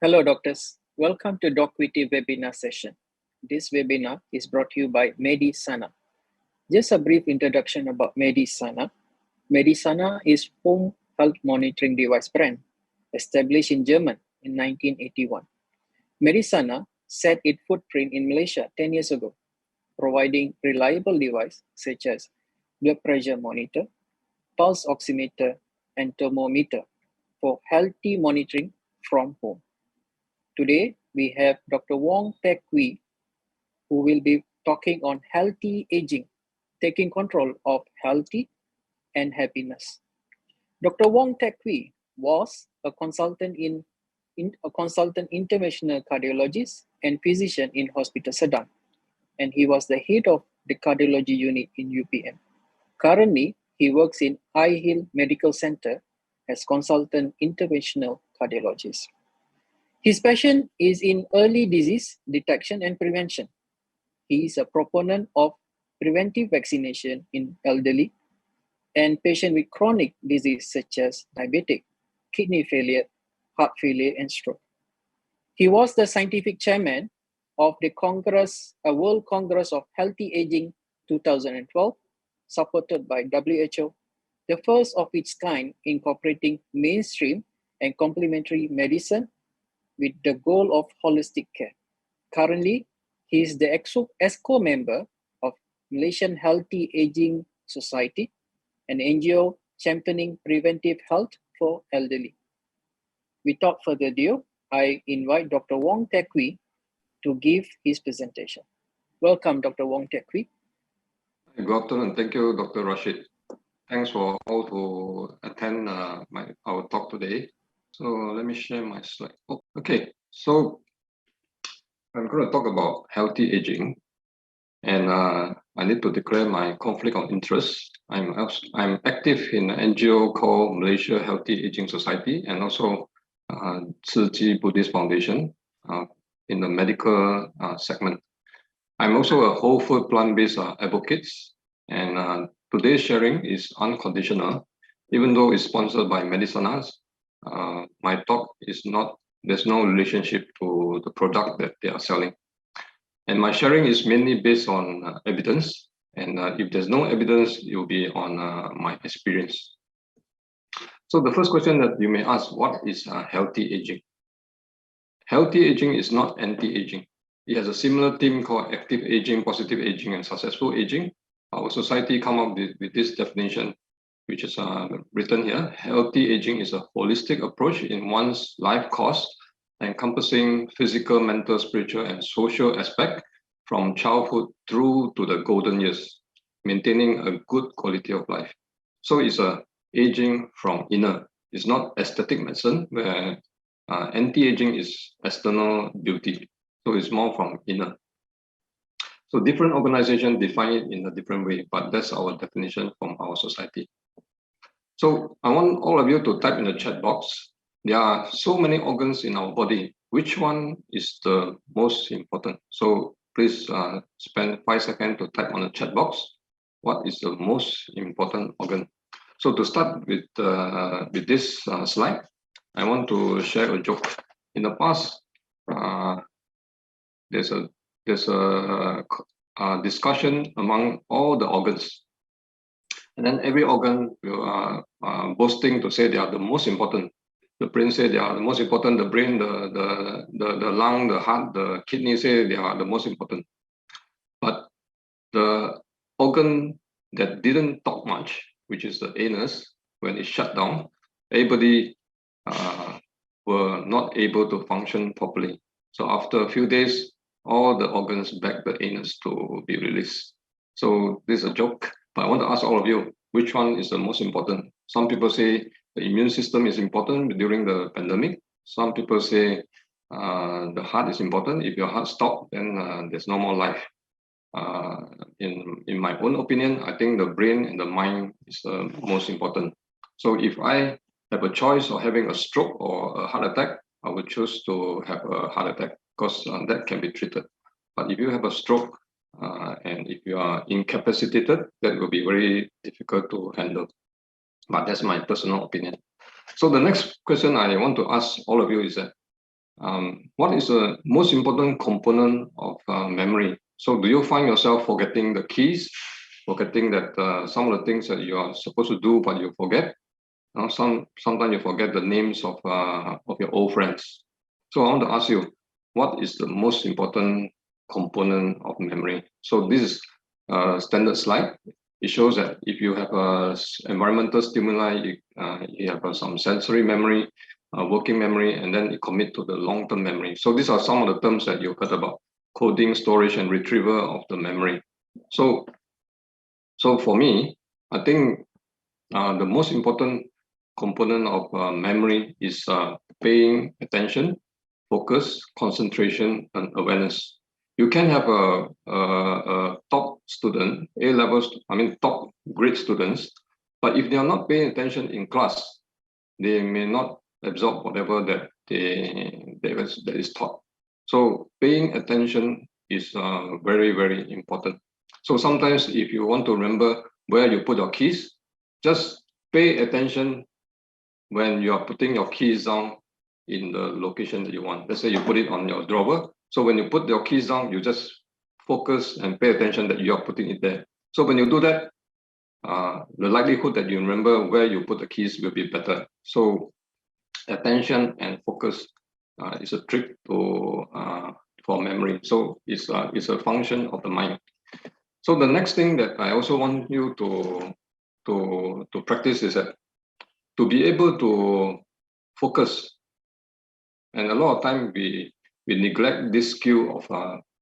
Hello, doctors. Welcome to DocWitty webinar session. This webinar is brought to you by Medisana. Just a brief introduction about Medisana. Medisana is home health monitoring device brand, established in Germany in 1981. Medisana set its footprint in Malaysia 10 years ago, providing reliable devices such as blood pressure monitor, pulse oximeter, and thermometer for healthy monitoring from home. Today, we have Dr. Wong who will be talking on healthy aging, taking control of healthy and happiness. Dr. Wong was a consultant interventional cardiologist and physician in Hospital Sedang, and he was the head of the cardiology unit in UPM. Currently, he works in High Hill Medical Center as consultant interventional cardiologist. His passion is in early disease detection and prevention. He is a proponent of preventive vaccination in elderly and patients with chronic disease such as diabetic, kidney failure, heart failure, and stroke. He was the scientific chairman of the World Congress of Healthy Aging 2012, supported by WHO, the first of its kind incorporating mainstream and complementary medicine with the goal of holistic care. Currently, he is the EXCO member of Malaysian Healthy Aging Society, an NGO championing preventive health for elderly. Without further ado, I invite Dr. Wong to give his presentation. Welcome, Dr. Wong Good afternoon. Thank you, Dr. Rashid. Thanks for all to attend our talk today. So let me share my slide. Okay, so I'm going to talk about healthy aging, and I need to declare my conflict of interest. I'm active in an NGO called Malaysia Healthy Aging Society, and also Tzu Chi Buddhist Foundation in the medical segment. I'm also a whole food plant-based advocate, and today's sharing is unconditional, even though it's sponsored by Medisana. My talk is not, there's no relationship to the product that they are selling. And my sharing is mainly based on evidence. And if there's no evidence, it will be on my experience. So the first question that you may ask, what is healthy aging? Healthy aging is not anti-aging. It has a similar theme called active aging, positive aging, and successful aging. Our society come up with this definition, which is written here. Healthy aging is a holistic approach in one's life course, encompassing physical, mental, spiritual, and social aspect from childhood through to the golden years, maintaining a good quality of life. So it's a aging from inner. It's not aesthetic medicine, where anti-aging is external beauty. So it's more from inner. So different organizations define it in a different way, but that's our definition from our society. So I want all of you to type in the chat box. There are so many organs in our body. Which one is the most important? So please spend 5 seconds to type on the chat box. What is the most important organ? So to start with this slide, I want to share a joke. In the past, there's a discussion among all the organs. And then every organ will boasting to say they are the most important. The brain say they are the most important. The brain, the lung, the heart, the kidney say they are the most important. But the organ that didn't talk much, which is the anus, when it shut down, everybody were not able to function properly. So after a few days, all the organs begged the anus to be released. So this is a joke. But I want to ask all of you, which one is the most important? Some people say the immune system is important during the pandemic. Some people say the heart is important. If your heart stops, then there's no more life. In my own opinion, I think the brain and the mind is the most important. So if I have a choice of having a stroke or a heart attack, I would choose to have a heart attack because that can be treated. But if you have a stroke, and if you are incapacitated, that will be very difficult to handle. But that's my personal opinion. So the next question I want to ask all of you is that, what is the most important component of memory? So do you find yourself forgetting the keys, forgetting that some of the things that you are supposed to do, but you forget? Sometimes you forget the names of your old friends. So I want to ask you, what is the most important component of memory? So this is a standard slide. It shows that if you have environmental stimuli, you have some sensory memory, working memory, and then you commit to the long-term memory. So these are some of the terms that you've heard about: coding, storage, and retrieval of the memory. So for me, I think the most important component of memory is paying attention, focus, concentration, and awareness. You can have a top student, A levels, top grade students, but if they are not paying attention in class, they may not absorb whatever that is taught. So paying attention is very, very important. So sometimes if you want to remember where you put your keys, just pay attention when you are putting your keys down in the location that you want. Let's say you put it on your drawer. So when you put your keys down, you just focus and pay attention that you are putting it there. So when you do that, the likelihood that you remember where you put the keys will be better. So attention and focus is a trick to for memory. So it's a function of the mind. So the next thing that I also want you to practice is that to be able to focus. And a lot of time we neglect this skill of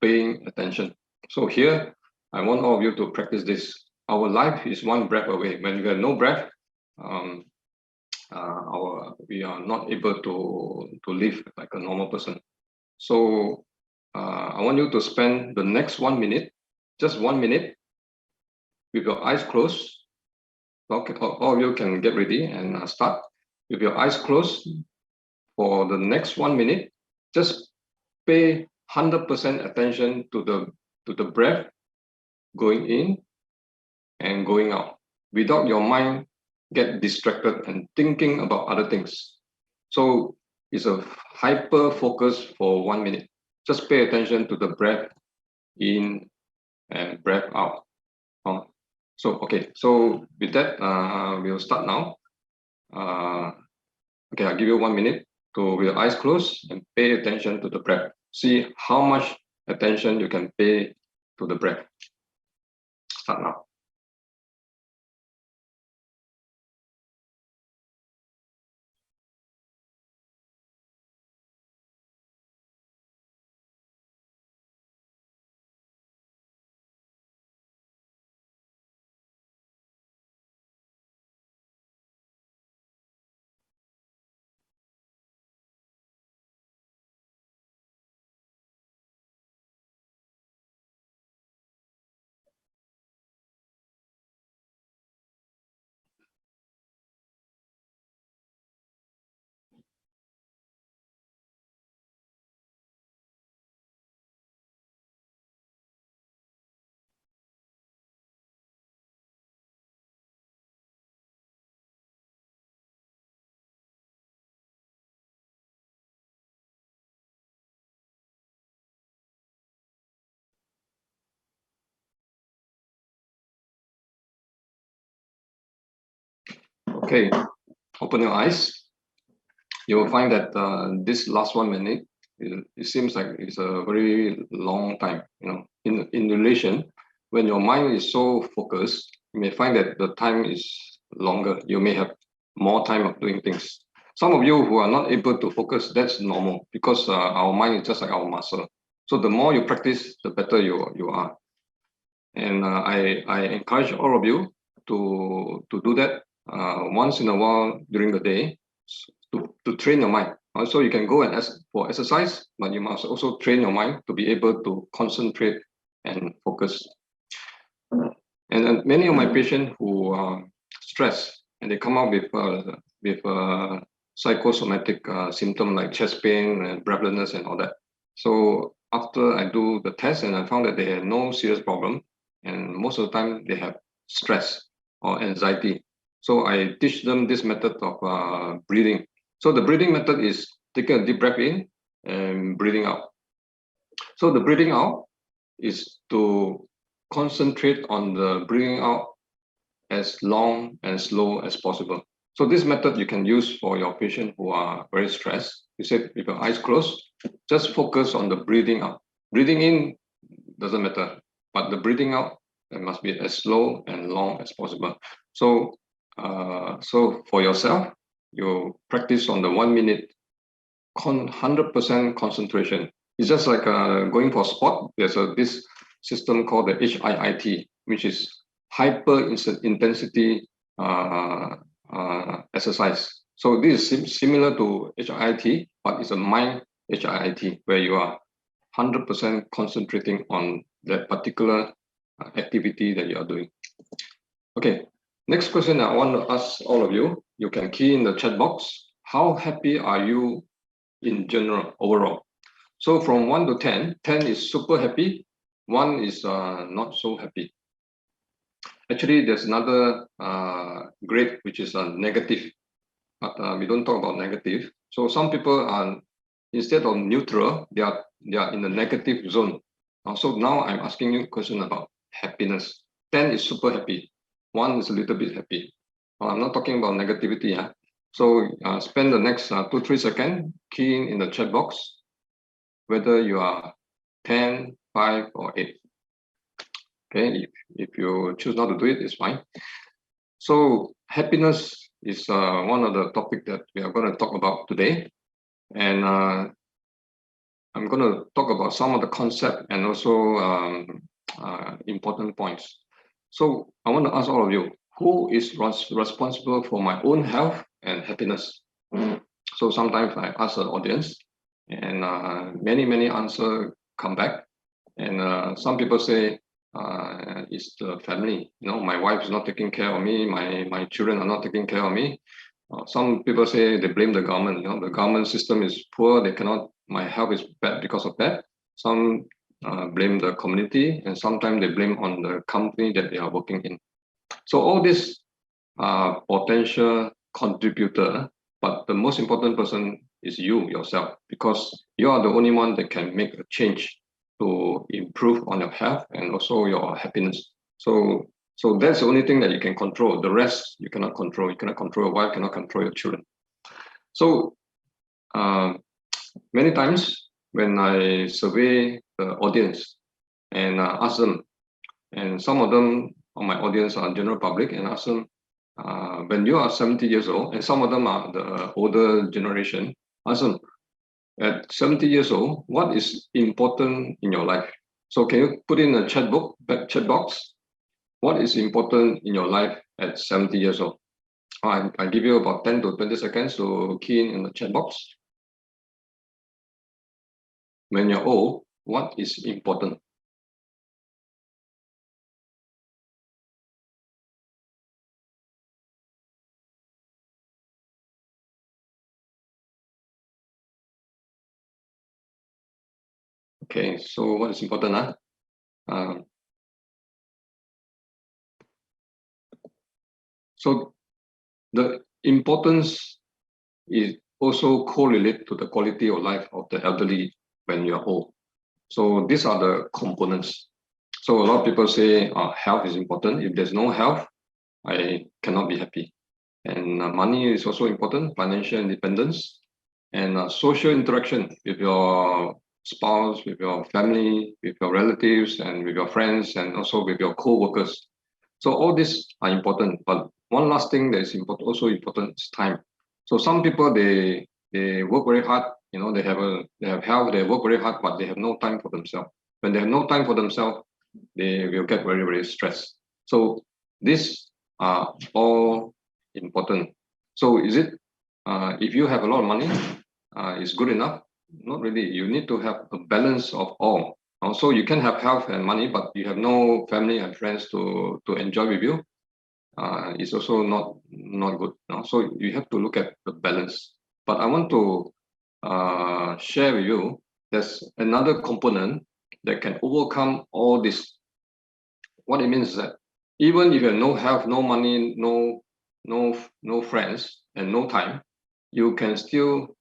paying attention. So here, I want all of you to practice this. Our life is one breath away. When we have no breath, we are not able to live like a normal person. So I want you to spend the next 1 minute, just 1 minute, with your eyes closed. Okay, all of you can get ready and start. With your eyes closed, for the next 1 minute, just pay 100% attention to the breath going in and going out, without your mind get distracted and thinking about other things. So it's a hyper focus for 1 minute. Just pay attention to the breath in and breath out. So okay, so with that, we'll start now. Okay, I'll give you 1 minute to with your eyes closed and pay attention to the breath. See how much attention you can pay to the breath. Start now. Okay, open your eyes. You will find that this last 1 minute, it seems like it's a very long time. You know, in relation, when your mind is so focused, you may find that the time is longer. You may have more time of doing things. Some of you who are not able to focus, that's normal, because our mind is just like our muscle. So the more you practice, the better you are. And I encourage all of you to do that once in a while during the day, to train your mind. Also, you can go and for exercise, but you must also train your mind to be able to concentrate and focus. And many of my patients who are stressed and they come out with psychosomatic symptom like chest pain and breathlessness and all that. So after I do the test and I found that they had no serious problem, and most of the time they have stress or anxiety. So I teach them this method of breathing. So the breathing method is taking a deep breath in and breathing out. So the breathing out is to concentrate on the breathing out as long and slow as possible. So this method you can use for your patient who are very stressed. You said with your eyes closed, just focus on the breathing out. Breathing in doesn't matter, but the breathing out, it must be as slow and long as possible. So, so for yourself, you practice on the 1 minute 100% concentration. It's just like going for sport. There's this system called the HIIT, which is hyper intensity exercise. So this is similar to HIIT, but it's a mind HIIT where you are 100% concentrating on that particular activity that you are doing. Okay, next question I want to ask all of you. You can key in the chat box. How happy are you in general, overall? So from 1 to 10, 10 is super happy, 1 is not so happy. Actually, there's another grade which is negative, but we don't talk about negative. So some people are, instead of neutral, they are in the negative zone. So now I'm asking you a question about happiness. 10 is super happy, 1 is a little bit happy. I'm not talking about negativity. So spend the next 2-3 seconds keying in the chat box whether you are 10, 5, or 8. Okay, if you choose not to do it, it's fine. So happiness is one of the topics that we are going to talk about today. And I'm going to talk about some of the concepts and also important points. So I want to ask all of you, who is responsible for my own health and happiness? So sometimes I ask the audience, and many answers come back. And some people say, it's the family. You know, my wife is not taking care of me. My children are not taking care of me. Some people say they blame the government. You know, the government system is poor. They cannot. My health is bad because of that. Some blame the community, and sometimes they blame on the company that they are working in. So all these are potential contributor, but the most important person is you yourself, because you are the only one that can make a change to improve on your health and also your happiness. So that's the only thing that you can control. The rest you cannot control. You cannot control your wife, cannot control your children. So many times when I survey the audience and ask them, and some of them on my audience are general public, and ask them, when you are 70 years old, and some of them are the older generation, ask them, at 70 years old, what is important in your life? So can you put in a chat box? What is important in your life at 70 years old? I give you about 10 to 20 seconds to key in the chat box. When you're old, what is important? Okay, so what is important? So the importance is also correlate to the quality of life of the elderly when you're old. So these are the components. So a lot of people say health is important. If there's no health, I cannot be happy. And money is also important, financial independence, and social interaction with your spouse, with your family, with your relatives, and with your friends, and also with your co-workers. So all these are important, but one last thing that is also important is time. So some people, they work very hard, you know, they have health, they work very hard, but they have no time for themselves. When they have no time for themselves, they will get very stressed. So these are all important. So is it, if you have a lot of money, is good enough? Not really. You need to have a balance of all. Also, you can have health and money, but you have no family and friends to enjoy with you. It's also not good. So you have to look at the balance. But I want to share with you, there's another component that can overcome all this. What it means is that even if you have no health, no money, no friends, and no time, you can still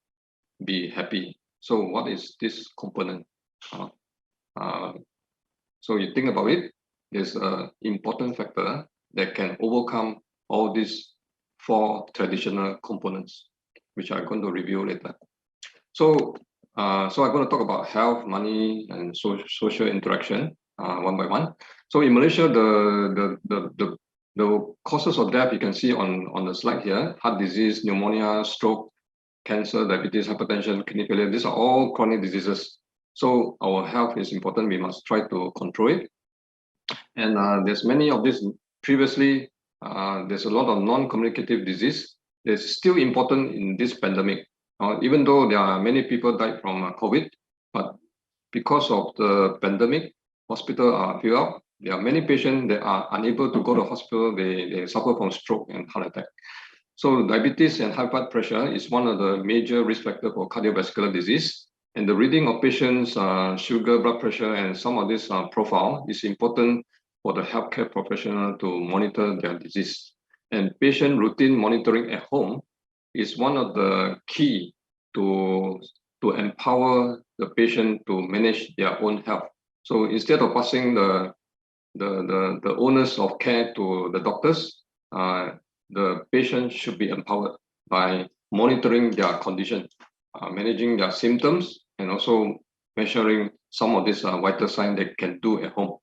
be happy. So what is this component? So you think about it, there's an important factor that can overcome all these 4 traditional components, which I'm going to review later. So, I'm going to talk about health, money, and social interaction one by one. So in Malaysia, the causes of death you can see on the slide here: heart disease, pneumonia, stroke, cancer, diabetes, hypertension, kidney failure. These are all chronic diseases. So our health is important. We must try to control it. And there's many of these previously. There's a lot of non-communicative disease. It's still important in this pandemic. Even though there are many people died from COVID, but because of the pandemic, hospitals are filled up. There are many patients that are unable to go to hospital. They suffer from stroke and heart attack. So diabetes and high blood pressure is one of the major risk factors for cardiovascular disease. And the reading of patients' sugar, blood pressure, and some of this profile is important for the healthcare professional to monitor their disease. And patient routine monitoring at home is one of the key to empower the patient to manage their own health. So instead of passing the onus of care to the doctors, the patient should be empowered by monitoring their condition, managing their symptoms, and also measuring some of these vital signs they can do at home.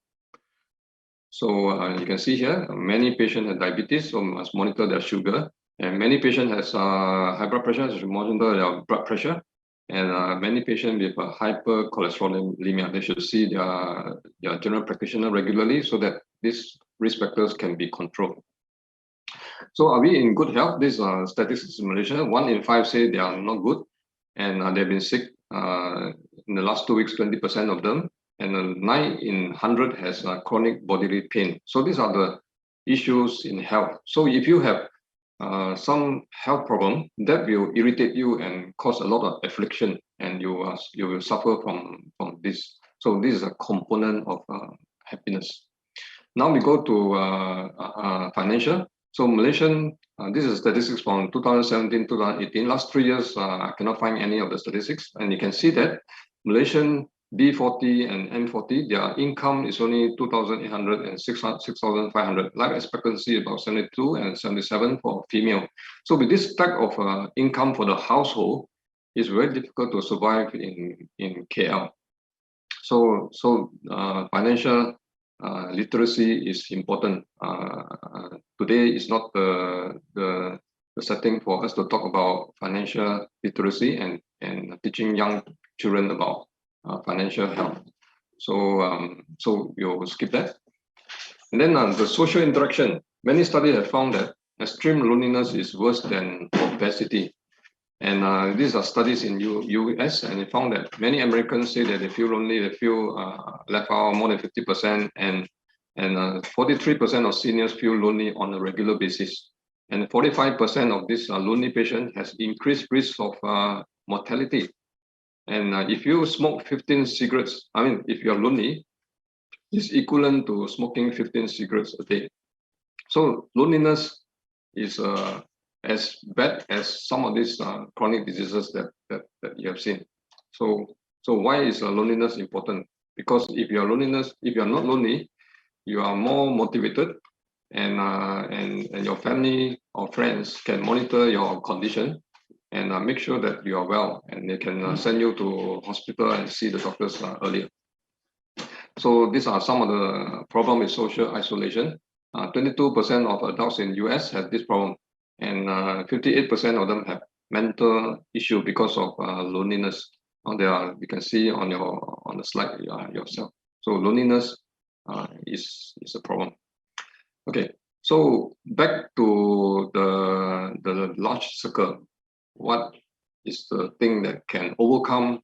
So you can see here, many patients have diabetes, so must monitor their sugar. And many patients has high blood pressure, so monitor their blood pressure. And many patients with hypercholesterolemia, they should see their general practitioner regularly so that these risk factors can be controlled. So are we in good health? These are statistics in Malaysia. 1 in 5 say they are not good, and they've been sick in the last 2 weeks, 20% of them. And 9 in 100 has chronic bodily pain. So these are the issues in health. So if you have some health problem, that will irritate you and cause a lot of affliction, and you will suffer from this. So this is a component of happiness. Now we go to financial. So Malaysian, this is statistics from 2017, 2018. Last 3 years, I cannot find any of the statistics. And you can see that Malaysian B40 and M40, their income is only 2,800 and 6,500. Life expectancy about 72 and 77 for female. So with this type of income for the household, it's very difficult to survive in KL. So financial literacy is important. Today is not the setting for us to talk about financial literacy and teaching young children about financial health. So we'll skip that. And then the social interaction. Many studies have found that extreme loneliness is worse than obesity. And these are studies in US, and they found that many Americans say that they feel lonely, they feel left out more than 50%, and 43% of seniors feel lonely on a regular basis. And 45% of this lonely patient has increased risk of mortality. And if you smoke 15 cigarettes, I mean, if you're lonely, it's equivalent to smoking 15 cigarettes a day. So loneliness is as bad as some of these chronic diseases that you have seen. So why is loneliness important? Because if you're not lonely, you are more motivated, and your family or friends can monitor your condition and make sure that you are well, and they can send you to hospital and see the doctors earlier. So these are some of the problems with social isolation. 22% of adults in US have this problem, and 58% of them have mental issue because of loneliness. You can see on the slide yourself. So loneliness is a problem. Okay, so back to the large circle. What is the thing that can overcome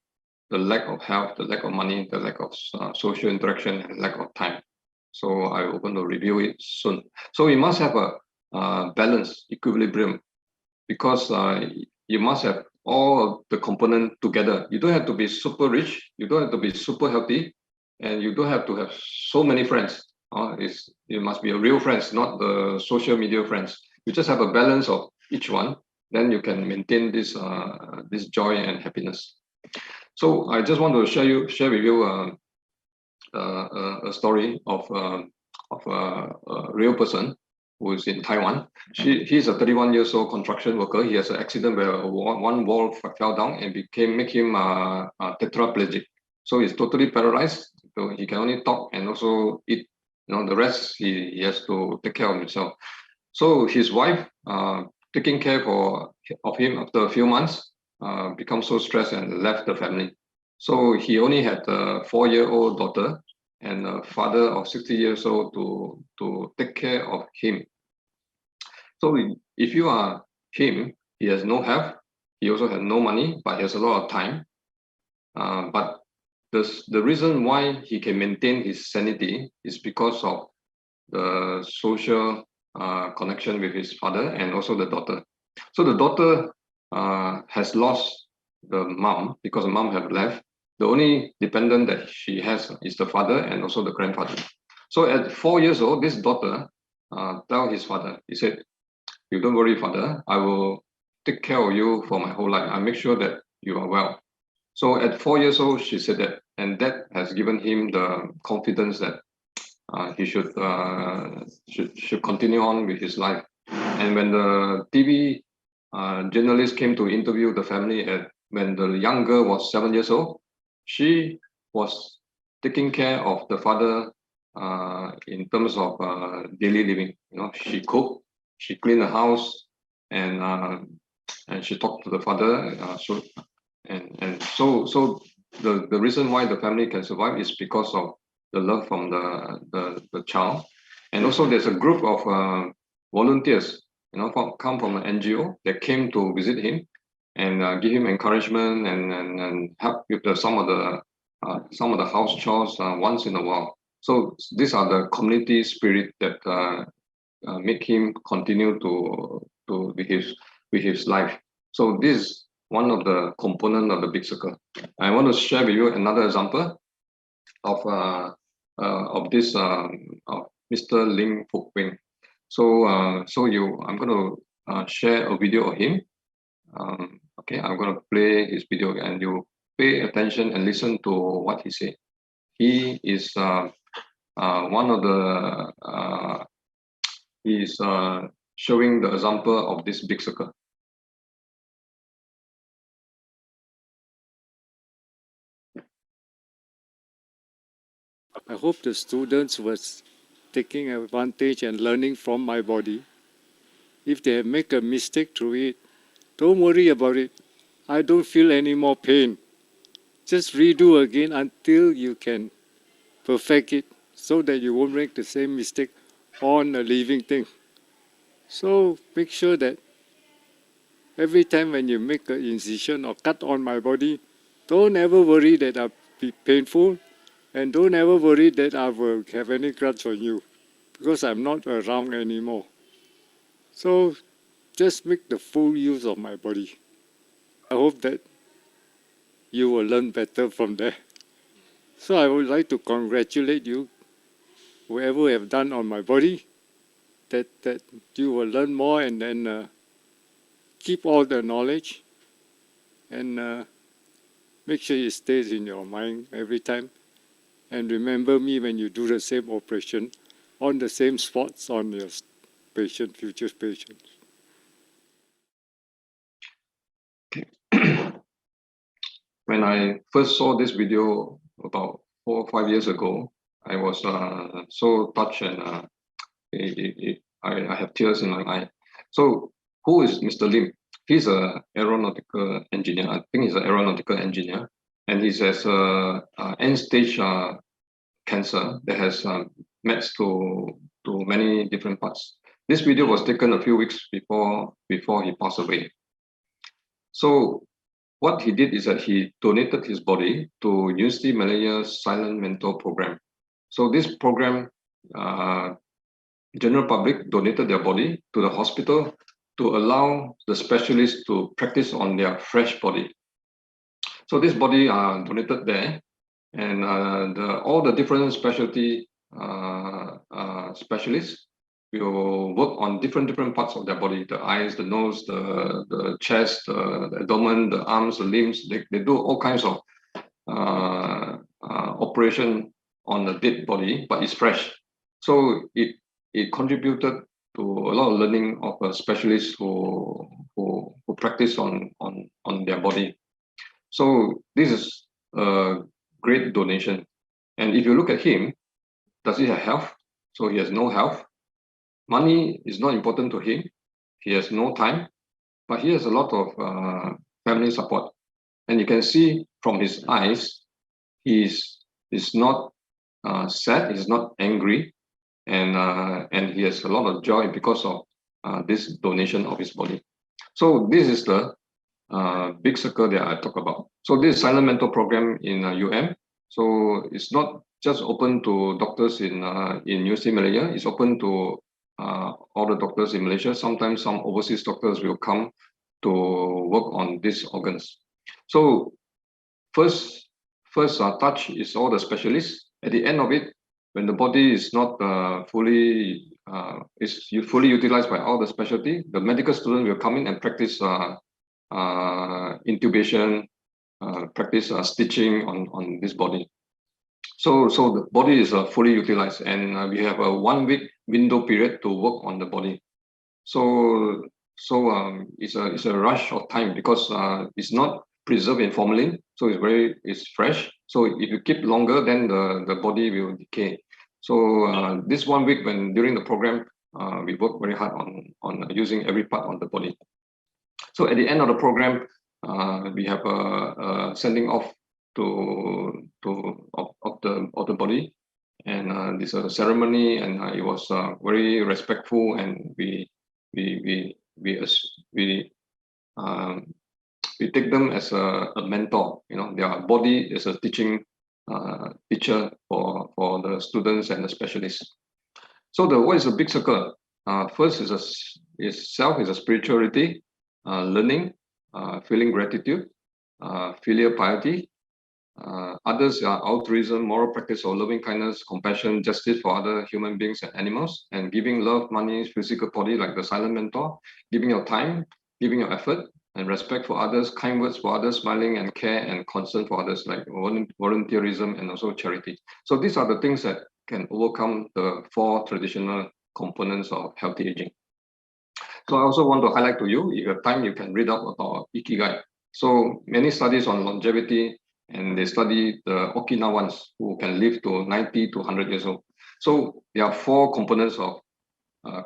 the lack of health, the lack of money, the lack of social interaction, and lack of time? So I'm going to review it soon. So we must have a balance, equilibrium, because you must have all of the components together. You don't have to be super rich, you don't have to be super healthy, and you don't have to have so many friends. It must be a real friends, not the social media friends. You just have a balance of each one, then you can maintain this joy and happiness. So I just want to share with you a story of a real person who is in Taiwan. He's a 31 years old construction worker. He has an accident where one wall fell down and make him tetraplegic. So he's totally paralyzed. So he can only talk and also eat. The rest he has to take care of himself. So his wife, taking care of him after a few months, become so stressed and left the family. So he only had a 4-year-old daughter and a father of 60 years old to take care of him. So if you are him, he has no health, he also has no money, but he has a lot of time. But the reason why he can maintain his sanity is because of the social connection with his father and also the daughter. So the daughter has lost the mom because the mom have left. The only dependent that she has is the father and also the grandfather. So at 4 years old, this daughter tell his father, he said, "You don't worry, father, I will take care of you for my whole life. I make sure that you are well." So at 4 years old, she said that, and that has given him the confidence that he should continue on with his life. And when the TV journalist came to interview the family when the young girl was 7 years old, she was taking care of the father in terms of daily living. She cooked, she cleaned the house, and she talked to the father. So the reason why the family can survive is because of the love from the child. And also there's a group of volunteers, come from an NGO that came to visit him and give him encouragement and help with some of the house chores once in a while. So these are the community spirit that make him continue with his life. So this is one of the component of the big circle. I want to share with you another example of this of Mr. Lim Fuk Wing. So I'm going to share a video of him. Okay, I'm going to play his video and you pay attention and listen to what he said. He is one of the he's showing the example of this big circle. I hope the students was taking advantage and learning from my body. If they make a mistake through it, don't worry about it. I don't feel any more pain. Just redo again until you can perfect it so that you won't make the same mistake on a living thing. So make sure that every time when you make an incision or cut on my body, don't ever worry that I'll be painful, and don't ever worry that I will have any grudge on you, because I'm not around anymore. So just make the full use of my body. I hope that you will learn better from there. So I would like to congratulate you, whoever have done on my body, that you will learn more and then keep all the knowledge and make sure it stays in your mind every time. And remember me when you do the same operation on the same spots on your future patients. When I first saw this video about 4 or 5 years ago, I was so touched and I have tears in my eye. So who is Mr. Lim? He's an aeronautical engineer. I think he's an aeronautical engineer, and he has end-stage cancer that has met to many different parts. This video was taken a few weeks before he passed away. So what he did is that he donated his body to University Malaya Silent Mentor Program. So this program, general public donated their body to the hospital to allow the specialists to practice on their fresh body. So this body are donated there, and all the different specialty specialists will work on different parts of their body: the eyes, the nose, the chest, the abdomen, the arms, the limbs. They do all kinds of operation on a dead body, but it's fresh. So it contributed to a lot of learning of specialists who practice on their body. So this is a great donation. And if you look at him, does he have health? So he has no health. Money is not important to him. He has no time, but he has a lot of family support. And you can see from his eyes, he's not sad, he's not angry, and he has a lot of joy because of this donation of his body. So this is the big circle that I talk about. So this silent mentor program in So it's not just open to doctors in New Zealand, Malaysia. It's open to all the doctors in Malaysia. Sometimes some overseas doctors will come to work on these organs. So first touch is all the specialists. At the end of it, when the body is not fully utilized by all the specialty, the medical student will come in and practice intubation, practice stitching on this body. So the body is fully utilized, and we have a 1 week window period to work on the body. So it's a rush of time because it's not preserved in formalin, so it's fresh. So if you keep longer, then the body will decay. So this 1 week, during the program, we work very hard on using every part on the body. So at the end of the program, we have a sending off of the body, and this is a ceremony, and it was very respectful, and we take them as a mentor. Their body is a teaching teacher for the students and the specialists. So what is the big circle? First is self is a spirituality, learning, feeling gratitude, filial piety. Others are altruism, moral practice of loving kindness, compassion, justice for other human beings and animals, and giving love, money, physical body, like the silent mentor, giving your time, giving your effort, and respect for others, kind words for others, smiling and care and concern for others, like volunteerism and also charity. So these are the things that can overcome the 4 traditional components of healthy aging. So I also want to highlight to you, if you have time, you can read up about Ikigai. So many studies on longevity, and they study the Okinawans who can live to 90 to 100 years old. So there are 4 components of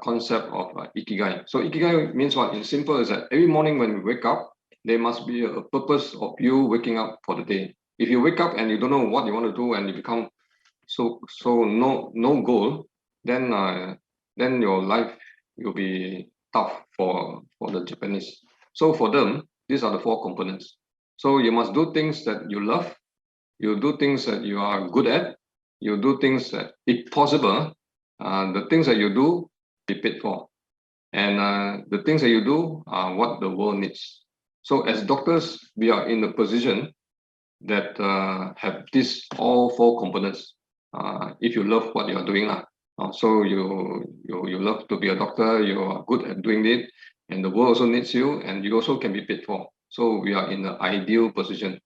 concept of Ikigai. So Ikigai means what? In simple is that every morning when we wake up, there must be a purpose of you waking up for the day. If you wake up and you don't know what you want to do, and you become so no goal, then your life will be tough for the Japanese. So for them, these are the 4 components. So you must do things that you love, you do things that you are good at, you do things that, if possible, the things that you do, be paid for. And the things that you do are what the world needs. So as doctors, we are in the position that have these all 4 components. If you love what you are doing, so you love to be a doctor, you are good at doing it, and the world also needs you, and you also can be paid for. So we are in the ideal position.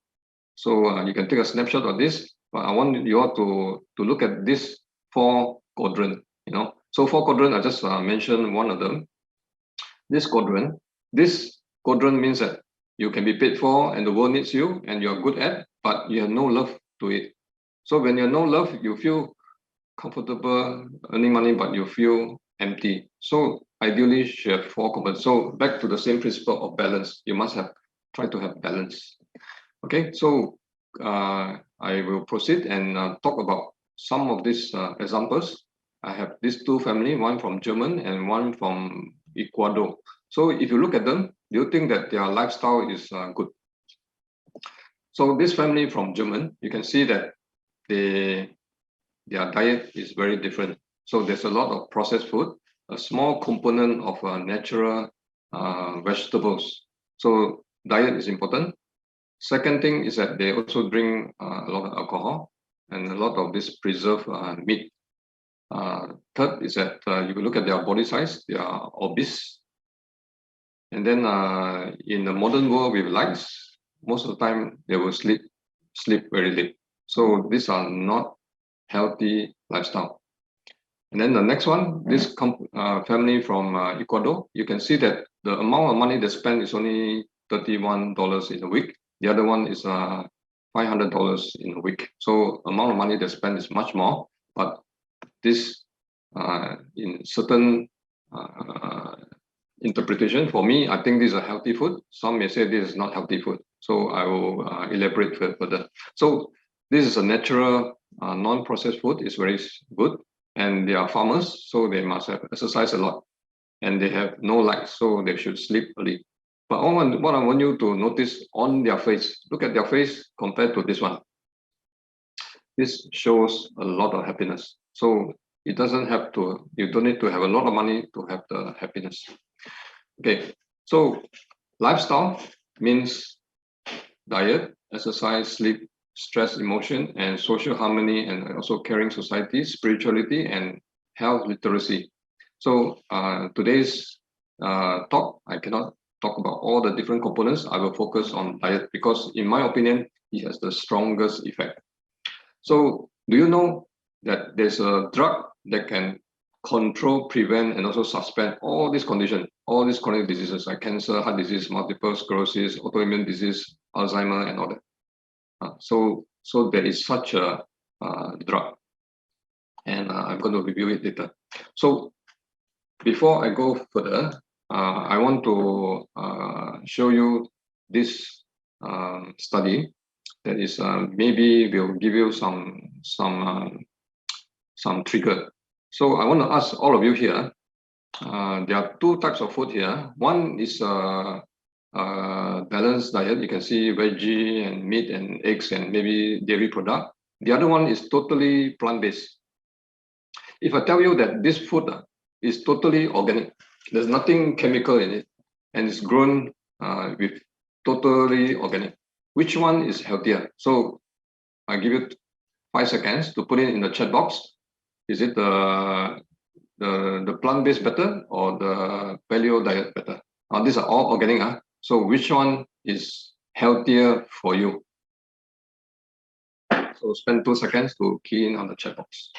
So you can take a snapshot of this, but I want you all to look at this 4 quadrant. So 4 quadrant, I just mentioned one of them. This quadrant means that you can be paid for, and the world needs you, and you are good at, but you have no love to it. So when you have no love, you feel comfortable earning money, but you feel empty. So ideally, you should have 4 components. So back to the same principle of balance, you must try to have balance. Okay, so I will proceed and talk about some of these examples. I have these 2 families, one from German and one from Ecuador. So if you look at them, do you think that their lifestyle is good? So this family from German, you can see that their diet is very different. So there's a lot of processed food, a small component of natural vegetables. So diet is important. Second thing is that they also drink a lot of alcohol and a lot of this preserved meat. Third is that you look at their body size, they are obese. And then in the modern world with lights, most of the time they will sleep sleep very late. So these are not healthy lifestyle. And then the next one, this family from Ecuador, you can see that the amount of money they spend is only $31 in a week. The other one is $500 in a week. So amount of money they spend is much more, but this in certain interpretation, for me, I think this is a healthy food. Some may say this is not healthy food. So I will elaborate further. So this is a natural non-processed food. It's very good. And they are farmers, so they must have exercised a lot. And they have no light, so they should sleep early. But what I want you to notice on their face, look at their face compared to this one. This shows a lot of happiness. So it doesn't have to, you don't need to have a lot of money to have the happiness. Okay, so lifestyle means diet, exercise, sleep, stress, emotion, and social harmony, and also caring society, spirituality, and health literacy. So today's talk, I cannot talk about all the different components. I will focus on diet because, in my opinion, it has the strongest effect. So do you know that there's a drug that can control, prevent, and also suspend all these conditions, all these chronic diseases like cancer, heart disease, multiple sclerosis, autoimmune disease, Alzheimer, and all that? So there is such a drug, and I'm going to review it later. So before I go further, I want to show you this study that is maybe will give you some trigger. So I want to ask all of you here. There are two types of food here. One is balanced diet. You can see veggie and meat and eggs and maybe dairy product. The other one is totally plant-based. If I tell you that this food is totally organic, there's nothing chemical in it, and it's grown with totally organic, which one is healthier? So I give you 5 seconds to put it in the chat box. Is it the plant-based better or the paleo diet better? These are all organic. So which one is healthier for you? So spend 2 seconds to key in on the chat box.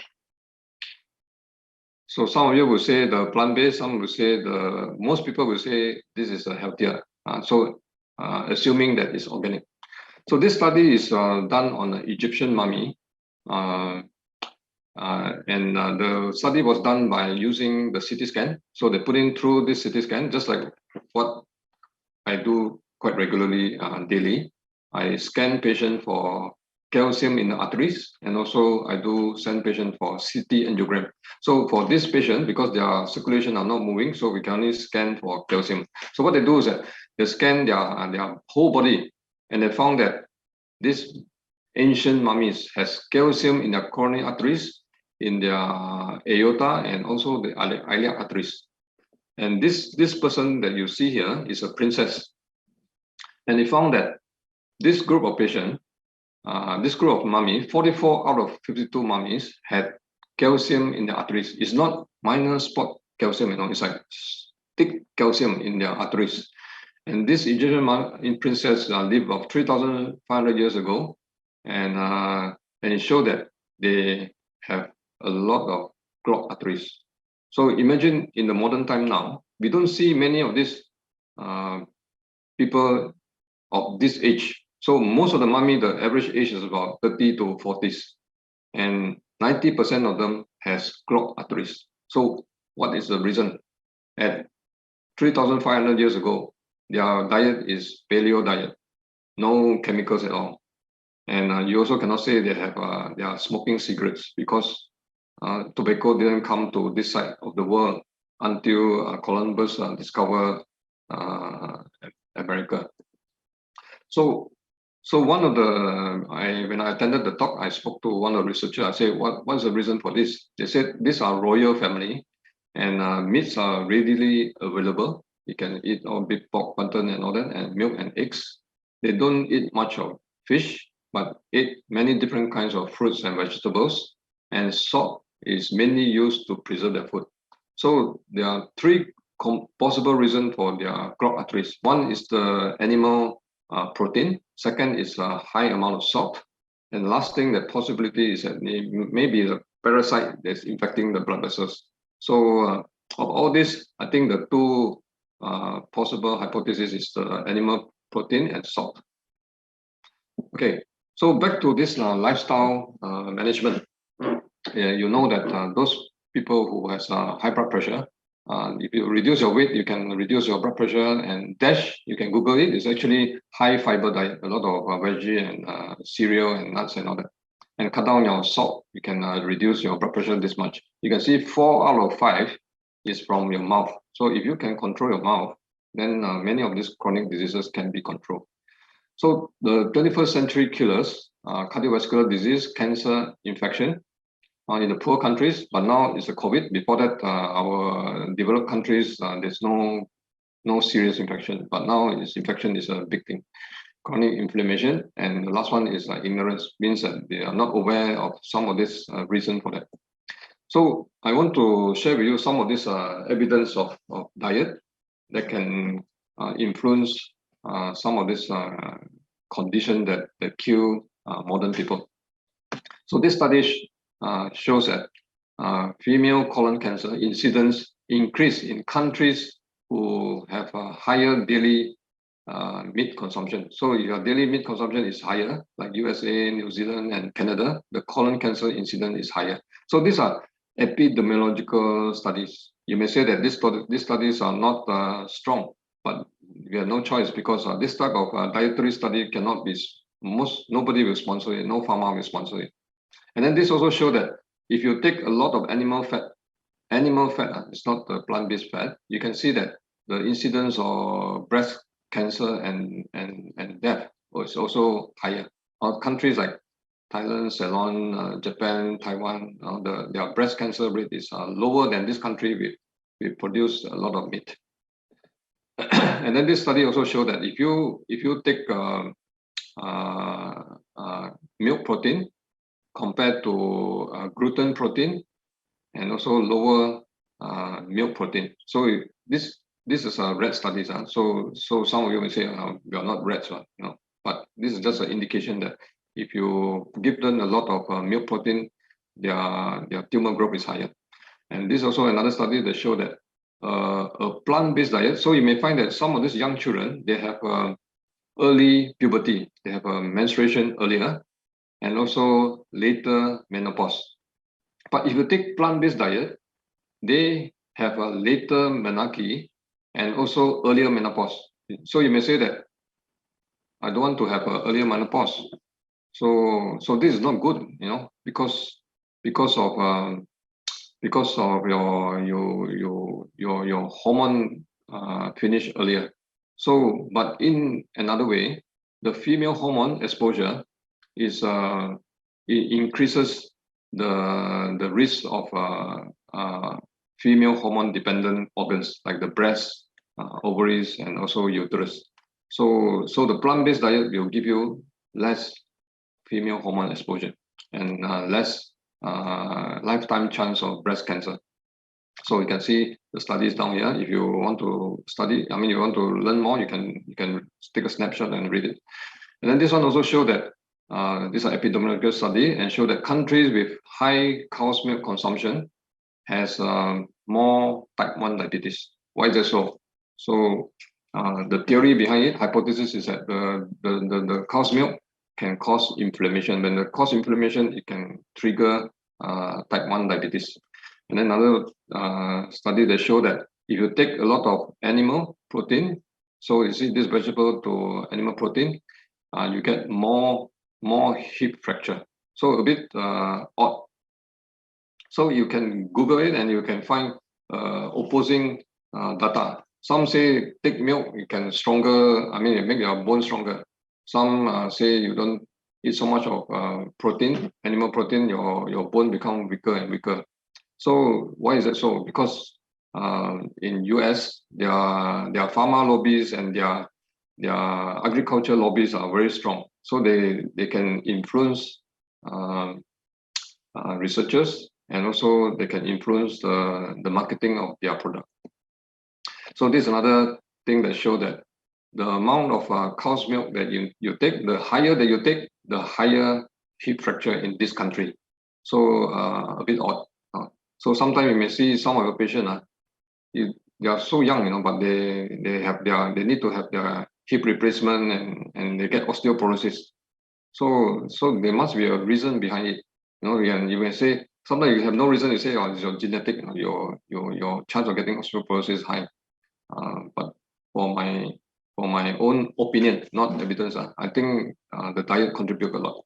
So some of you will say the plant-based, some will say most people will say this is healthier. Assuming that it's organic. So this study is done on an Egyptian mummy. The study was done by using the CT scan. So they put in through this CT scan, just like what I do quite regularly daily. I scan patient for calcium in the arteries, and also I do send patient for CT angiogram. So for this patient, because their circulation are not moving, so we can only scan for calcium. So what they do is that they scan their whole body, and they found that this ancient mummies has calcium in their coronary arteries, in their aorta, and also the iliac arteries. And this person that you see here is a princess. And they found that this group of patients, this group of mummies, 44 out of 52 mummies had calcium in the arteries. It's not minor spot calcium, it's like thick calcium in their arteries. And this Egyptian princess lived about 3,500 years ago, and it showed that they have a lot of clogged arteries. So imagine in the modern time now, we don't see many of these people of this age. So most of the mummy, the average age is about 30 to 40s, and 90% of them has clogged arteries. So what is the reason? At 3,500 years ago, their diet is paleo diet, no chemicals at all. And you also cannot say they are smoking cigarettes, because tobacco didn't come to this side of the world until Columbus discovered America. So one of when I attended the talk, I spoke to one of the researchers. I said, what's the reason for this? They said, these are royal family, and meats are readily available. You can eat all beef, pork, mutton, and all that, and milk and eggs. They don't eat much of fish, but eat many different kinds of fruits and vegetables. And salt is mainly used to preserve their food. So there are three possible reasons for their clogged arteries. One is the animal protein. Second is a high amount of salt. And last thing, the possibility is that maybe the parasite that's infecting the blood vessels. So of all this, I think the two possible hypotheses is the animal protein and salt. Okay, so back to this lifestyle management. You know that those people who has high blood pressure, if you reduce your weight, you can reduce your blood pressure. And DASH, you can Google it. It's actually high fiber diet, a lot of veggie and cereal and nuts and all that. And cut down your salt, you can reduce your blood pressure this much. You can see 4 out of 5 is from your mouth. So if you can control your mouth, then many of these chronic diseases can be controlled. So the 21st century killers, cardiovascular disease, cancer, infection, in the poor countries, but now it's a COVID. Before that, our developed countries, there's no serious infection, but now infection is a big thing. Chronic inflammation, and the last one is ignorance, means that they are not aware of some of this reason for that. So I want to share with you some of this evidence of diet that can influence some of this condition that kill modern people. So this study shows that female colon cancer incidence increase in countries who have a higher daily meat consumption. So if your daily meat consumption is higher, like USA, New Zealand, and Canada, the colon cancer incidence is higher. So these are epidemiological studies. You may say that these studies are not strong, but we have no choice because this type of dietary study cannot be, nobody will sponsor it, no pharma will sponsor it. And then this also shows that if you take a lot of animal fat, it's not the plant-based fat, you can see that the incidence of breast cancer and death is also higher. Countries like Thailand, Ceylon, Japan, Taiwan, their breast cancer rate is lower than this country. We produce a lot of meat. And then this study also showed that if you take milk protein compared to gluten protein, and also lower milk protein. So this is a rat studies. So some of you may say we are not rats, but this is just an indication that if you give them a lot of milk protein, their tumor growth is higher. And this is also another study that showed that a plant-based diet. So you may find that some of these young children, they have early puberty, they have a menstruation earlier, and also later menopause. But if you take plant-based diet, they have a later menarche and also earlier menopause. So you may say that I don't want to have an earlier menopause. So this is not good, because of your hormone finish earlier. So, but in another way, the female hormone exposure is it increases the risk of female hormone dependent organs like the breast, ovaries, and also uterus. So the plant-based diet will give you less female hormone exposure and less lifetime chance of breast cancer. So you can see the studies down here. If you want to study, you want to learn more, you can take a snapshot and read it. And then this one also show that this is an epidemiological study and show that countries with high cow's milk consumption has more type 1 diabetes. Why is that so? So the theory behind it, hypothesis, is that the cow's milk can cause inflammation. When it cause inflammation, it can trigger type 1 diabetes. And then another study that show that if you take a lot of animal protein, so you see this vegetable to animal protein, you get more hip fracture. So a bit odd. So you can Google it and you can find opposing data. Some say take milk, you can stronger, it make your bone stronger. Some say you don't eat so much of protein, animal protein, your bone become weaker and weaker. So why is that so? Because in US, their pharma lobbies and their agriculture lobbies are very strong. So they can influence researchers, and also they can influence the marketing of their product. So this is another thing that shows that the amount of cow's milk that you take, the higher that you take, the higher hip fracture in this country. So a bit odd. So sometimes you may see some of your patients, they are so young, but they need to have their hip replacement and they get osteoporosis. So there must be a reason behind it. You may say sometimes you have no reason. You say, oh, it's your genetic, your chance of getting osteoporosis is high. But for my own opinion, not evidence, I think the diet contributes a lot.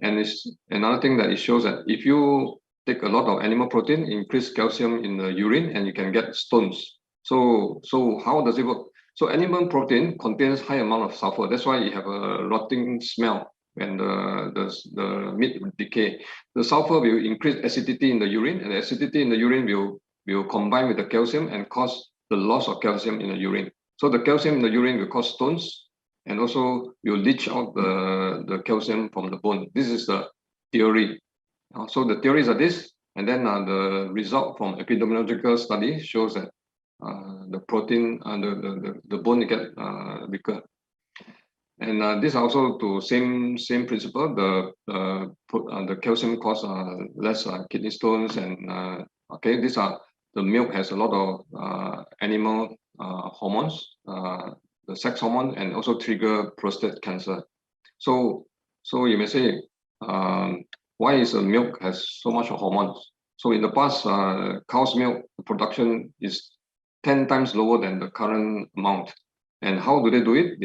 And it's another thing that it shows that if you take a lot of animal protein, increase calcium in the urine, and you can get stones. So how does it work? So animal protein contains high amount of sulfur. That's why you have a rotting smell when the meat decay. The sulfur will increase acidity in the urine, and the acidity in the urine will combine with the calcium and cause the loss of calcium in the urine. So the calcium in the urine will cause stones, and also will leach out the calcium from the bone. This is the theory. So the theories are this, and then the result from epidemiological study shows that the protein the bone get weaker. And this also to same principle. The calcium cause less kidney stones, and okay, these are the milk has a lot of animal hormones, the sex hormone, and also trigger prostate cancer. So you may say, why is milk has so much hormones? So in the past, cow's milk production is 10 times lower than the current amount. And how do they do it?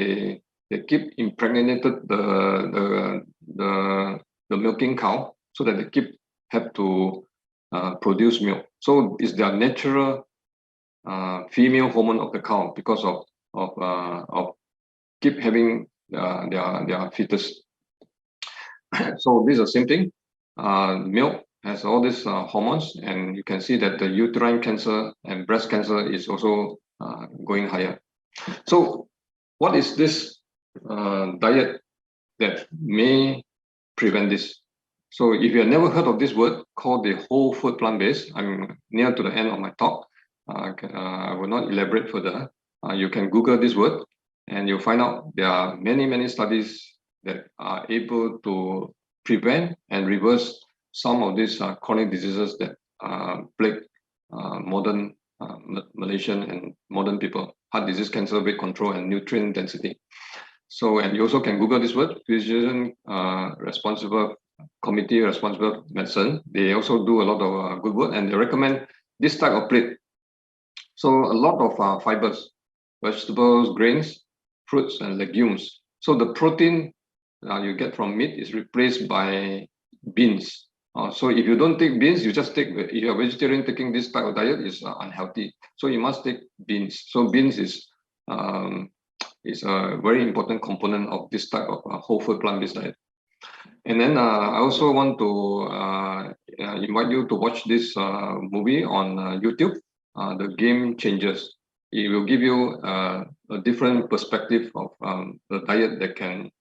They keep impregnated the milking cow so that they have to produce milk. So it's their natural female hormone of the cow because of keep having their fetus. So this is the same thing. Milk has all these hormones, and you can see that the uterine cancer and breast cancer is also going higher. So what is this diet that may prevent this? So if you have never heard of this word called the whole food plant-based, I'm near to the end of my talk. I will not elaborate further. You can Google this word and you'll find out there are many studies that are able to prevent and reverse some of these chronic diseases that plague modern Malaysian and modern people: heart disease, cancer, weight control, and nutrient density. So, and you also can Google this word, Physician Responsible Committee Responsible Medicine. They also do a lot of good work, and they recommend this type of plate. So a lot of fibers, vegetables, grains, fruits, and legumes. So the protein you get from meat is replaced by beans. So if you don't take beans, you just take, if you're vegetarian, taking this type of diet is unhealthy. So you must take beans. So beans is a very important component of this type of whole food plant-based diet. And then I also want to invite you to watch this movie on YouTube, The Game Changers. It will give you a different perspective of the diet that can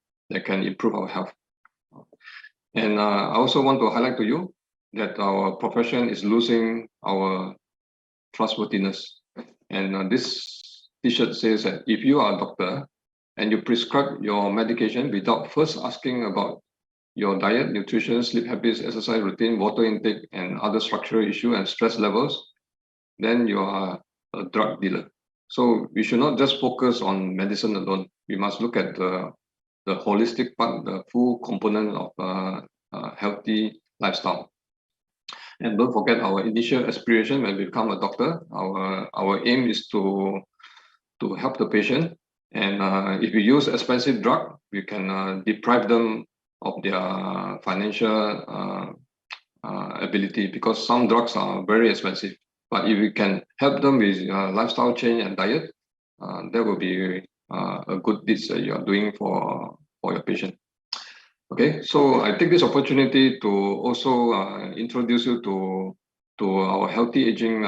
improve our health. And I also want to highlight to you that our profession is losing our trustworthiness. And this T-shirt says that if you are a doctor and you prescribe your medication without first asking about your diet, nutrition, sleep habits, exercise routine, water intake, and other structural issues and stress levels, then you are a drug dealer. So we should not just focus on medicine alone. We must look at the holistic part, the full component of healthy lifestyle. And don't forget our initial aspiration when we become a doctor. Our aim is to help the patient. And if we use expensive drug, we can deprive them of their financial ability, because some drugs are very expensive. But if we can help them with lifestyle change and diet, that will be a good deed that you are doing for your patient. Okay, so I take this opportunity to also introduce you to our Healthy Aging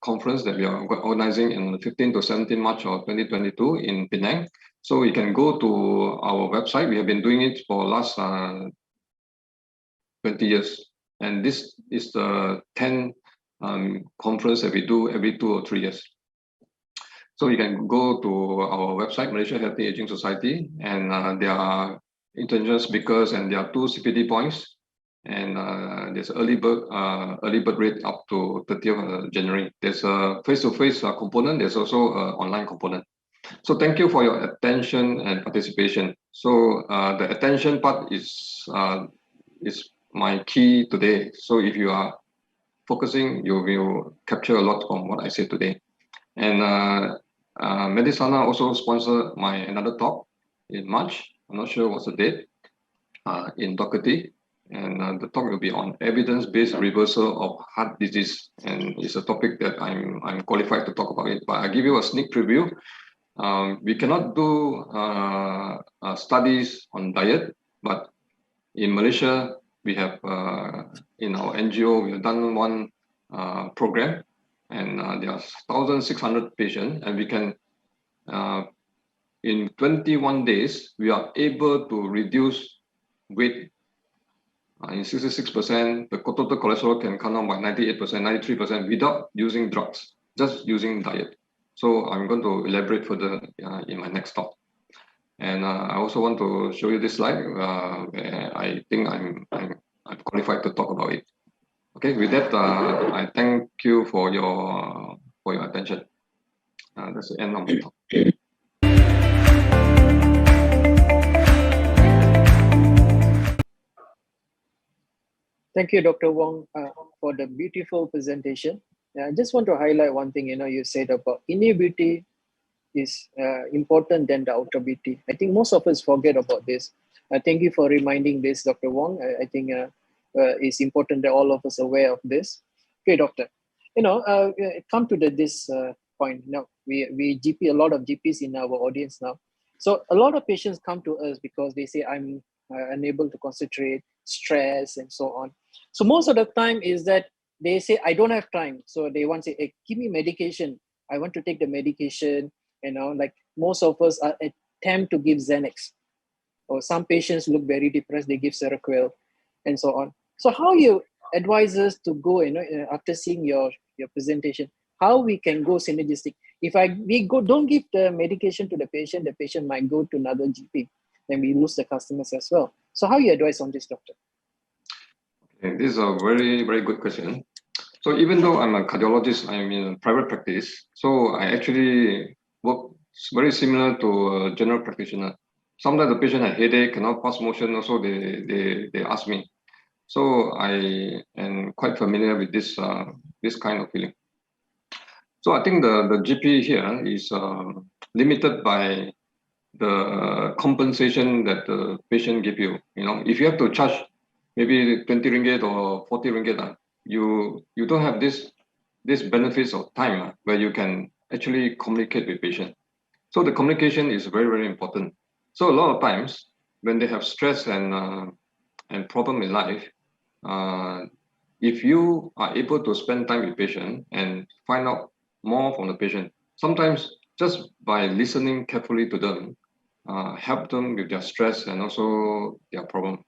conference that we are organizing in 15 to 17 March of 2022 in Penang. So you can go to our website. We have been doing it for last 20 years. And this is the 10th conference that we do every 2 or 3 years. So you can go to our website, Malaysia Healthy Aging Society, and there are international speakers, and there are 2 CPD points, and there's early bird rate up to 30th January. There's a face-to-face component. There's also an online component. So thank you for your attention and participation. So the attention part is my key today. So if you are focusing, you will capture a lot from what I said today. And Medisana also sponsored my another talk in March. I'm not sure what's the date, in Doherty. And the talk will be on evidence-based reversal of heart disease. And it's a topic that I'm qualified to talk about it, but I'll give you a sneak preview. We cannot do studies on diet, but in Malaysia, we have in our NGO, we have done one program, and there are 1,600 patients, and we can, in 21 days, we are able to reduce weight in 66%. The total cholesterol can come down by 98%, 93% without using drugs, just using diet. So I'm going to elaborate further in my next talk. And I also want to show you this slide where I think I'm qualified to talk about it. Okay, with that, I thank you for your attention. That's the end of my talk. Thank you, Dr. Wong, for the beautiful presentation. I just want to highlight one thing. You said about inability is important than the outerability. I think most of us forget about this. Thank you for reminding this, Dr. Wong. I think it's important that all of us are aware of this. Okay, doctor. Come to this point. Now, we GP, a lot of GPs in our audience now. So a lot of patients come to us because they say, I'm unable to concentrate, stress, and so on. So most of the time is that they say, I don't have time. So they want to say, hey, give me medication. I want to take the medication. Like most of us are attempt to give Xanax. Or some patients look very depressed, they give Seroquel, and so on. So how you advise us to go, after seeing your presentation, how we can go synergistic? If don't give the medication to the patient might go to another GP, then we lose the customers as well. So how you advise on this, doctor? Okay, this is a very, very good question. So even though I'm a cardiologist, I'm in private practice, so I actually work very similar to a general practitioner. Sometimes the patient has headache, cannot pass motion, also they ask me. So I am quite familiar with this kind of feeling. So I think the GP here is limited by the compensation that the patient give you. If you have to charge maybe 20 ringgit or 40 ringgit, you don't have this benefits of time where you can actually communicate with patient. So the communication is very, very important. So a lot of times when they have stress and problem in life, if you are able to spend time with patient and find out more from the patient, sometimes just by listening carefully to them, help them with their stress and also their problem.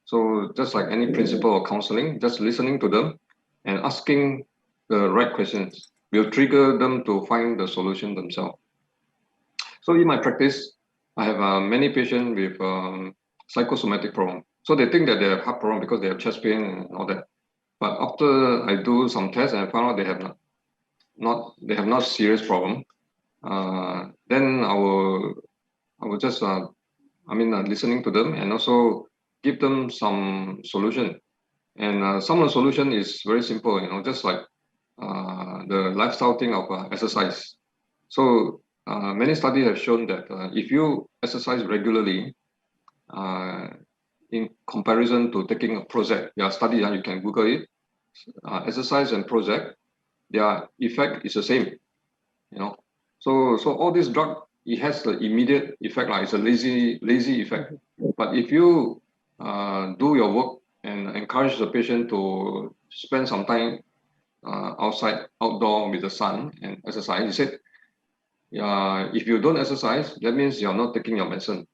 So just like any principle of counseling, just listening to them and asking the right questions will trigger them to find the solution themselves. So in my practice, I have many patients with psychosomatic problem. So they think that they have heart problem because they have chest pain and all that. But after I do some tests and I found out they have not serious problem, then I will just listening to them and also give them some solution. And some of the solution is very simple, just like the lifestyle thing of exercise. So many studies have shown that if you exercise regularly, in comparison to taking a Prozac, there are studies, you can Google it, exercise and Prozac, their effect is the same, So all this drug, it has the immediate effect, like it's a lazy effect. But if you do your work and encourage the patient to spend some time outdoor with the sun and exercise, he said, if you don't exercise, that means you're not taking your medicine.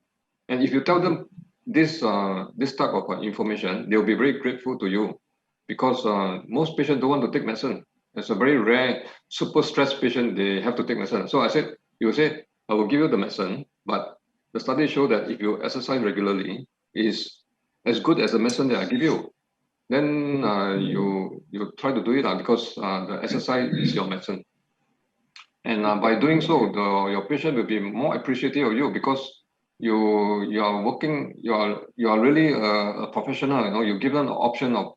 And if you tell them this type of information, they'll be very grateful to you, because most patients don't want to take medicine. It's a very rare, super stressed patient, they have to take medicine. So I said, you will say, I will give you the medicine, but the studies show that if you exercise regularly, is as good as the medicine that I give you, then you try to do it because the exercise is your medicine. And by doing so, your patient will be more appreciative of you because you are working, you are really a professional. You know, you give them the option of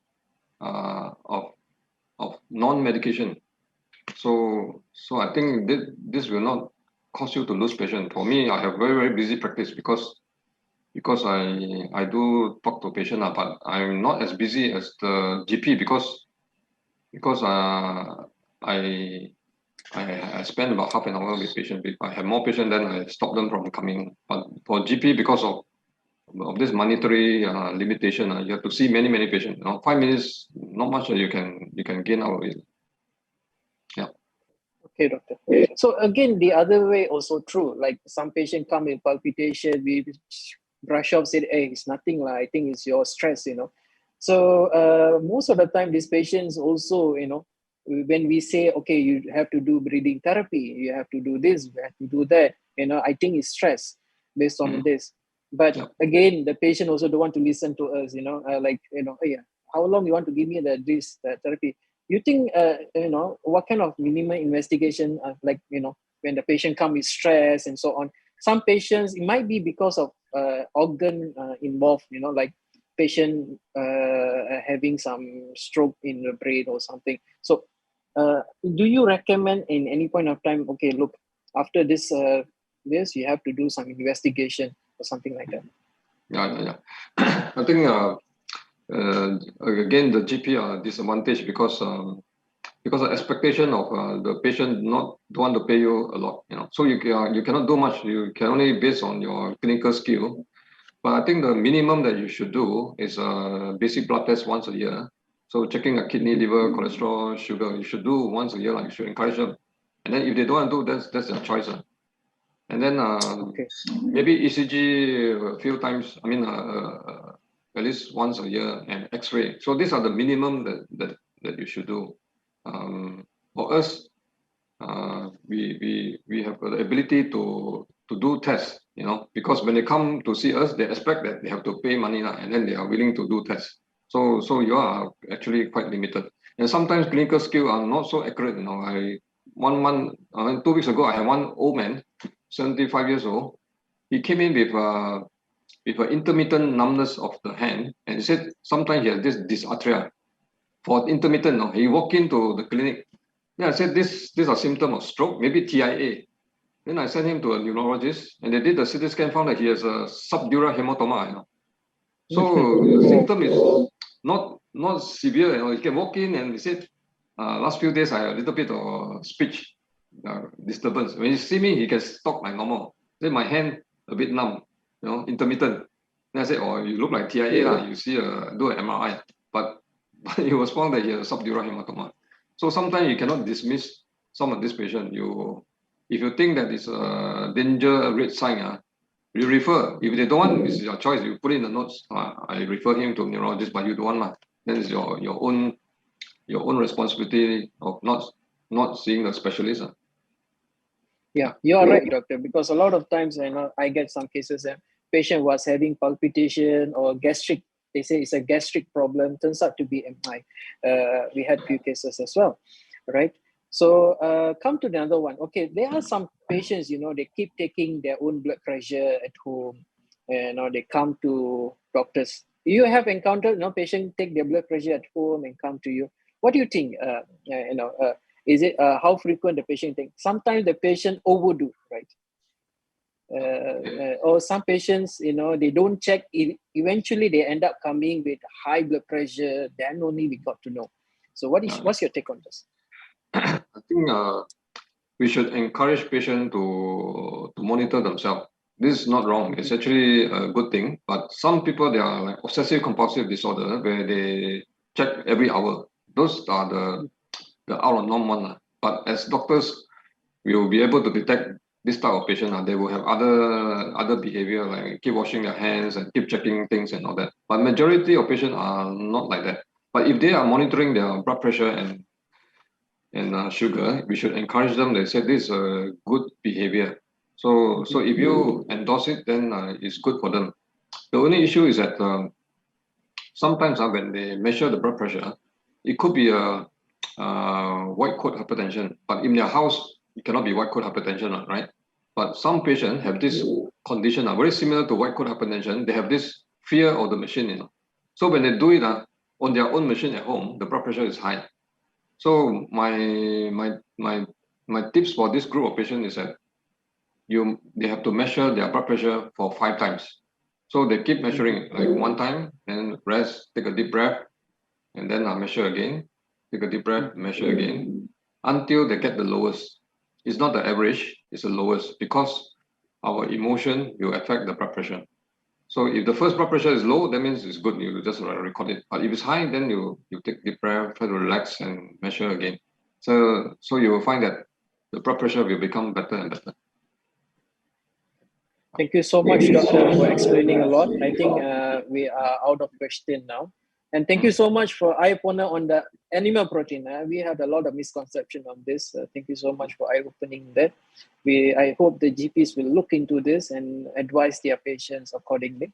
non-medication. So I think this will not cause you to lose patient. For me, I have very busy practice because I do talk to patient, but I'm not as busy as the GP because I spend about half an hour with patient. If I have more patient, then I stop them from coming. But for GP, because of this monetary limitation, you have to see many patients. You know, 5 minutes, not much you can gain out of it. Yeah. Okay, doctor. So again, the other way also true. Like some patient come with palpitation, we brush off, said, "Hey, it's nothing lah. I think it's your stress." You know. So most of the time, these patients also, you know, when we say, "Okay, you have to do breathing therapy, you have to do this, you have to do that," you know, I think it's stress based on this. But again, the patient also don't want to listen to us. You know, like, you know, "Oh, yeah, how long you want to give me this therapy?" You think, you know, what kind of minimal investigation, like, you know, when the patient comes with stress and so on. Some patients, it might be because of organ involved, you know, like patient having some stroke in the brain or something. So do you recommend in any point of time, okay, look, after this, you have to do some investigation or something like that? Yeah. I think again, the GP are disadvantaged because the expectation of the patient don't want to pay you a lot, you know. So you cannot do much. You can only based on your clinical skill. But I think the minimum that you should do is a basic blood test once a year. So checking a kidney, liver, cholesterol, sugar, you should do once a year. Like you should encourage them. And then if they don't want to do, that's their choice. And then maybe ECG a few times. I mean, at least once a year, and X-ray. So these are the minimum that you should do. For us, we have the ability to do tests, you know, because when they come to see us, they expect that they have to pay money, and then they are willing to do tests. So you are actually quite limited. And sometimes clinical skill are not so accurate, you know. 2 weeks ago, I had one old man, 75 years old. He came in with an intermittent numbness of the hand, and he said sometimes he has this dysarthria. For intermittent, no, he walked into the clinic. Yeah, I said these are symptoms of stroke, maybe TIA. Then I sent him to a neurologist, and they did the CT scan, found that he has a subdural hematoma. You know, so the symptom is not severe. You know, he can walk in, and he said, last few days I had a little bit of speech disturbance. When you see me, he can talk like normal. Then my hand a bit numb, you know, intermittent. Then I said, "Oh, you look like TIA lah. You see, do an MRI." But it was found that he has a subdural hematoma. So sometimes you cannot dismiss some of this patient. If you think that it's a danger red sign, you refer. If they don't want, it's your choice. You put in the notes. I refer him to a neurologist, but you don't want. Then it's your own responsibility of not seeing the specialist. Yeah, you are right, doctor. Because a lot of times, you know, I get some cases that patient was having palpitation or gastric. They say it's a gastric problem. Turns out to be MI. We had few cases as well, right? So come to another one. Okay, there are some patients, you know, they keep taking their own blood pressure at home, and they come to doctors. You have encountered, you know, patient take their blood pressure at home and come to you. What do you think? Is it how frequent the patient take? Sometimes the patient overdo, right? Or some patients, you know, they don't check. Eventually, they end up coming with high blood pressure. Then only we got to know. So, what's your take on this? I think we should encourage patients to monitor themselves. This is not wrong. It's actually a good thing. But some people, they are like obsessive compulsive disorder where they check every hour. Those are the out of norm one. But as doctors, we will be able to detect this type of patient. They will have other behavior like keep washing their hands and keep checking things and all that. But majority of patients are not like that. But if they are monitoring their blood pressure and sugar, we should encourage them. They say this is a good behavior. So if you endorse it, then it's good for them. The only issue is that sometimes when they measure the blood pressure, it could be a white coat hypertension, but in their house, it cannot be white coat hypertension, right? But some patients have this condition, very similar to white coat hypertension. They have this fear of the machine, So when they do it on their own machine at home, the blood pressure is high. So my tips for this group of patients is that they have to measure their blood pressure for 5 times. So they keep measuring like 1 time, then rest, take a deep breath, and then measure again, take a deep breath, measure again, until they get the lowest. It's not the average, it's the lowest, because our emotion will affect the blood pressure. So if the first blood pressure is low, that means it's good, you just record it. But if it's high, then you take deep breath, try to relax and measure again. So you will find that the blood pressure will become better and better. Thank you so much, Doctor, for explaining a lot. I think we are out of question now. And thank you so much for eye-opener on the animal protein. We had a lot of misconception on this. Thank you so much for eye-opening that. I hope the GPs will look into this and advise their patients accordingly.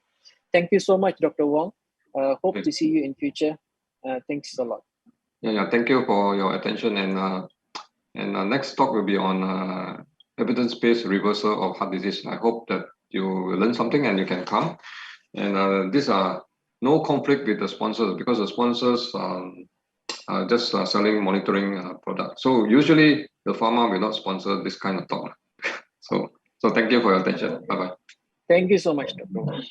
Thank you so much, Dr. Wong. Hope to see you in future. Thanks a lot. Yeah. Thank you for your attention. And next talk will be on evidence-based reversal of heart disease. I hope that you will learn something and you can come. And these are no conflict with the sponsors, because the sponsors are just selling monitoring products. So usually the pharma will not sponsor this kind of talk. So thank you for your attention. Bye-bye. Thank you so much, Dr. Wong.